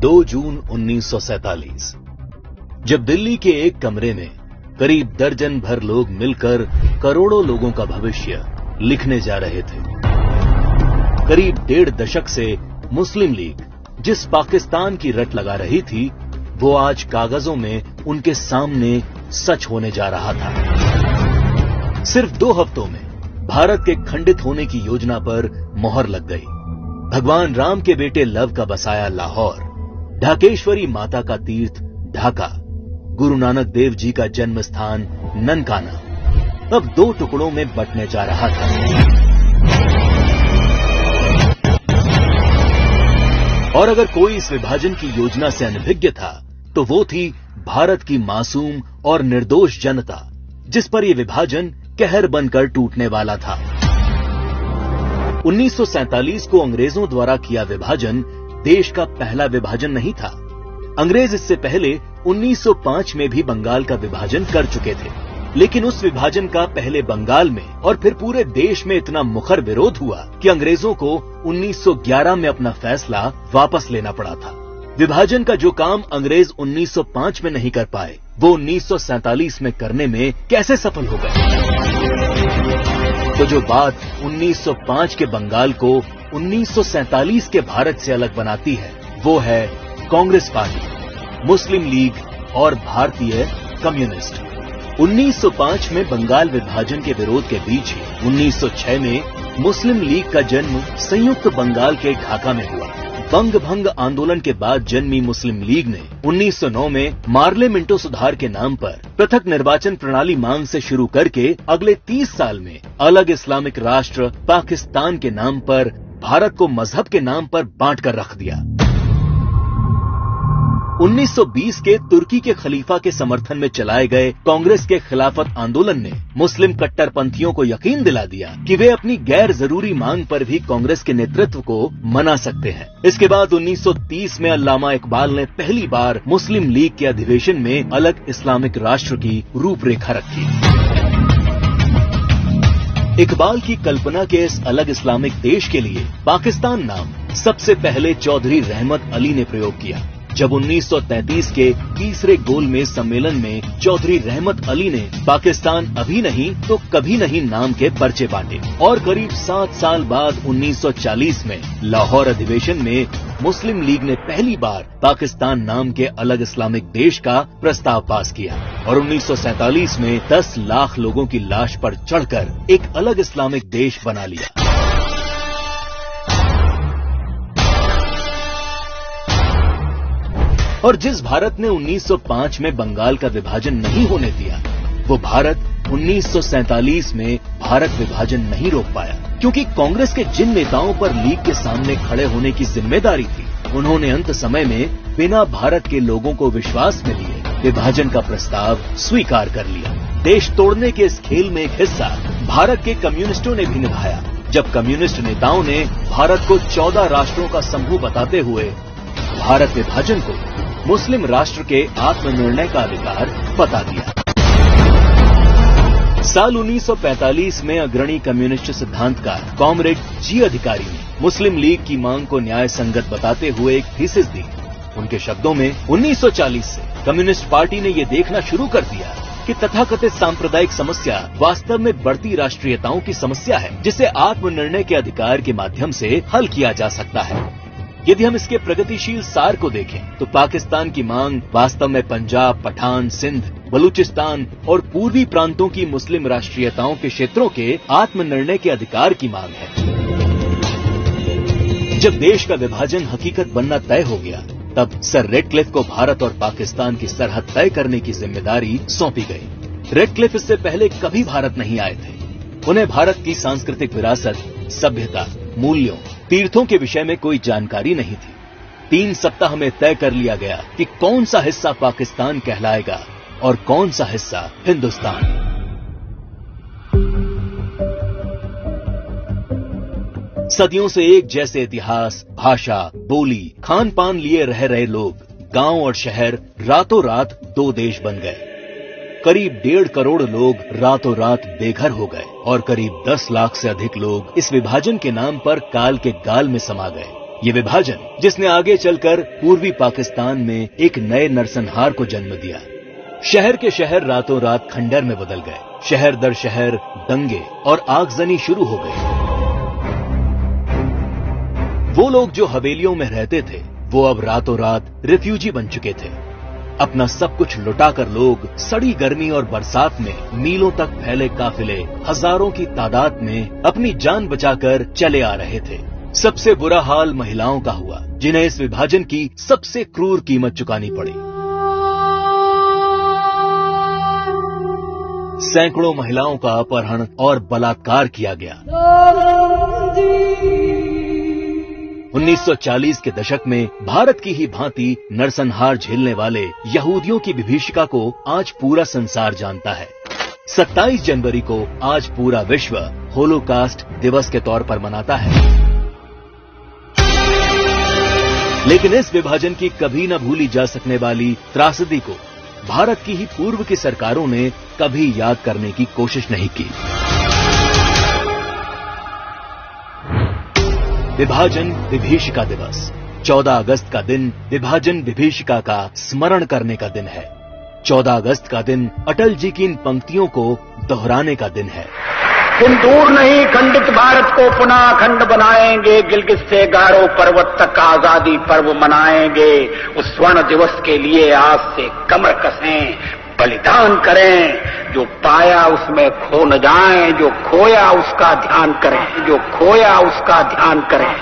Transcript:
2 जून 1947 जब दिल्ली के एक कमरे में करीब दर्जन भर लोग मिलकर करोड़ों लोगों का भविष्य लिखने जा रहे थे। करीब 1.5 दशक से मुस्लिम लीग जिस पाकिस्तान की रट लगा रही थी, वो आज कागजों में उनके सामने सच होने जा रहा था। सिर्फ 2 हफ्तों में भारत के खंडित होने की योजना पर मोहर लग गई। भगवान राम के बेटे लव का बसाया लाहौर, ढाकेश्वरी माता का तीर्थ ढाका, गुरु नानक देव जी का जन्म स्थान ननकाना अब 2 टुकड़ों में बंटने जा रहा था। और अगर कोई इस विभाजन की योजना से अनभिज्ञ था, तो वो थी भारत की मासूम और निर्दोष जनता, जिस पर यह विभाजन कहर बनकर टूटने वाला था। 1947 को अंग्रेजों द्वारा किया विभाजन देश का पहला विभाजन नहीं था। अंग्रेज इससे पहले 1905 में भी बंगाल का विभाजन कर चुके थे, लेकिन उस विभाजन का पहले बंगाल में और फिर पूरे देश में इतना मुखर विरोध हुआ कि अंग्रेजों को 1911 में अपना फैसला वापस लेना पड़ा था। विभाजन का जो काम अंग्रेज 1905 में नहीं कर पाए, वो 1947 में करने में कैसे सफल हो गए? तो जो बात 1905 के बंगाल को 1947 के भारत से अलग बनाती है, वो है कांग्रेस पार्टी, मुस्लिम लीग और भारतीय कम्युनिस्ट। 1905 में बंगाल विभाजन के विरोध के बीच ही 1906 में मुस्लिम लीग का जन्म संयुक्त बंगाल के ढाका में हुआ। बंग भंग आंदोलन के बाद जन्मी मुस्लिम लीग ने 1909 में मार्ले मिंटो सुधार के नाम पर पृथक निर्वाचन प्रणाली मांग से शुरू करके अगले 30 साल में अलग इस्लामिक राष्ट्र पाकिस्तान के नाम पर भारत को मजहब के नाम पर बांट कर रख दिया। 1920 के तुर्की के खलीफा के समर्थन में चलाए गए कांग्रेस के खिलाफत आंदोलन ने मुस्लिम कट्टरपंथियों को यकीन दिला दिया कि वे अपनी गैर जरूरी मांग पर भी कांग्रेस के नेतृत्व को मना सकते हैं। इसके बाद 1930 में अल्लामा इकबाल ने पहली बार मुस्लिम लीग के अधिवेशन में अलग इस्लामिक राष्ट्र की रूपरेखा रखी। इकबाल की कल्पना के इस अलग इस्लामिक देश के लिए पाकिस्तान नाम सबसे पहले चौधरी रहमत अली ने प्रयोग किया। जब 1933 के तीसरे गोलमेज सम्मेलन में चौधरी रहमत अली ने पाकिस्तान अभी नहीं तो कभी नहीं नाम के पर्चे बांटे और करीब 7 साल बाद 1940 में लाहौर अधिवेशन में मुस्लिम लीग ने पहली बार पाकिस्तान नाम के अलग इस्लामिक देश का प्रस्ताव पास किया और 1947 में 10 लाख लोगों की लाश पर चढ़कर एक अलग इस्लामिक देश बना लिया। और जिस भारत ने 1905 में बंगाल का विभाजन नहीं होने दिया, वो भारत 1947 में भारत विभाजन नहीं रोक पाया, क्योंकि कांग्रेस के जिन नेताओं पर लीग के सामने खड़े होने की जिम्मेदारी थी, उन्होंने अंत समय में बिना भारत के लोगों को विश्वास में लिए विभाजन का प्रस्ताव स्वीकार कर लिया। देश तोड़ने के इस खेल में एक हिस्सा भारत के कम्युनिस्टों ने भी निभाया, जब कम्युनिस्ट नेताओं ने भारत को 14 राष्ट्रों का समूह बताते हुए भारत विभाजन को मुस्लिम राष्ट्र के आत्मनिर्णय का अधिकार बता दिया। साल 1945 में अग्रणी कम्युनिस्ट सिद्धांतकार कॉमरेड जी अधिकारी ने मुस्लिम लीग की मांग को न्याय संगत बताते हुए एक थीसिस दी। उनके शब्दों में 1940 से कम्युनिस्ट पार्टी ने ये देखना शुरू कर दिया कि तथाकथित सांप्रदायिक समस्या वास्तव में बढ़ती राष्ट्रीयताओं की समस्या है, जिसे आत्मनिर्णय के अधिकार के माध्यम से हल किया जा सकता है। यदि हम इसके प्रगतिशील सार को देखें, तो पाकिस्तान की मांग वास्तव में पंजाब, पठान, सिंध, बलूचिस्तान और पूर्वी प्रांतों की मुस्लिम राष्ट्रीयताओं के क्षेत्रों के आत्मनिर्णय के अधिकार की मांग है। जब देश का विभाजन हकीकत बनना तय हो गया, तब सर रेडक्लिफ को भारत और पाकिस्तान की सरहद तय करने की जिम्मेदारी सौंपी गई। रेडक्लिफ इससे पहले कभी भारत नहीं आए थे। उन्हें भारत की सांस्कृतिक विरासत, सभ्यता, मूल्यों, तीर्थों के विषय में कोई जानकारी नहीं थी। 3 सप्ताह में तय कर लिया गया कि कौन सा हिस्सा पाकिस्तान कहलाएगा और कौन सा हिस्सा हिंदुस्तान। सदियों से एक जैसे इतिहास, भाषा, बोली, खान पान लिए रह रहे लोग, गांव और शहर रातों रात 2 देश बन गए। करीब 1.5 करोड़ लोग रातों रात बेघर हो गए और करीब 10 लाख से अधिक लोग इस विभाजन के नाम पर काल के गाल में समा गए। ये विभाजन जिसने आगे चलकर पूर्वी पाकिस्तान में एक नए नरसंहार को जन्म दिया। शहर के शहर रातों रात खंडर में बदल गए। शहर दर शहर दंगे और आगजनी शुरू हो गई। वो लोग जो हवेलियों में रहते थे वो अब रातों रात रिफ्यूजी बन चुके थे। अपना सब कुछ लुटाकर लोग सड़ी गर्मी और बरसात में मीलों तक फैले काफिले हजारों की तादाद में अपनी जान बचाकर चले आ रहे थे। सबसे बुरा हाल महिलाओं का हुआ, जिन्हें इस विभाजन की सबसे क्रूर कीमत चुकानी पड़ी। सैकड़ों महिलाओं का अपहरण और बलात्कार किया गया। 1940 के दशक में भारत की ही भांति नरसंहार झेलने वाले यहूदियों की विभीषिका को आज पूरा संसार जानता है। 27 जनवरी को आज पूरा विश्व होलोकास्ट दिवस के तौर पर मनाता है। लेकिन इस विभाजन की कभी न भूली जा सकने वाली त्रासदी को भारत की ही पूर्व की सरकारों ने कभी याद करने की कोशिश नहीं की। विभाजन विभीषिका दिवस 14 अगस्त का दिन विभाजन विभीषिका का स्मरण करने का दिन है। 14 अगस्त का दिन अटल जी की इन पंक्तियों को दोहराने का दिन है। तुम दूर नहीं खंडित भारत को पुनः अखंड बनाएंगे, गिलगित से गारो पर्वत तक आजादी पर्व मनाएंगे। उस स्वर्ण दिवस के लिए आज से कमर कसें, बलिदान करें। जो पाया उसमें खो न जाएं, जो खोया उसका ध्यान करें, जो खोया उसका ध्यान करें।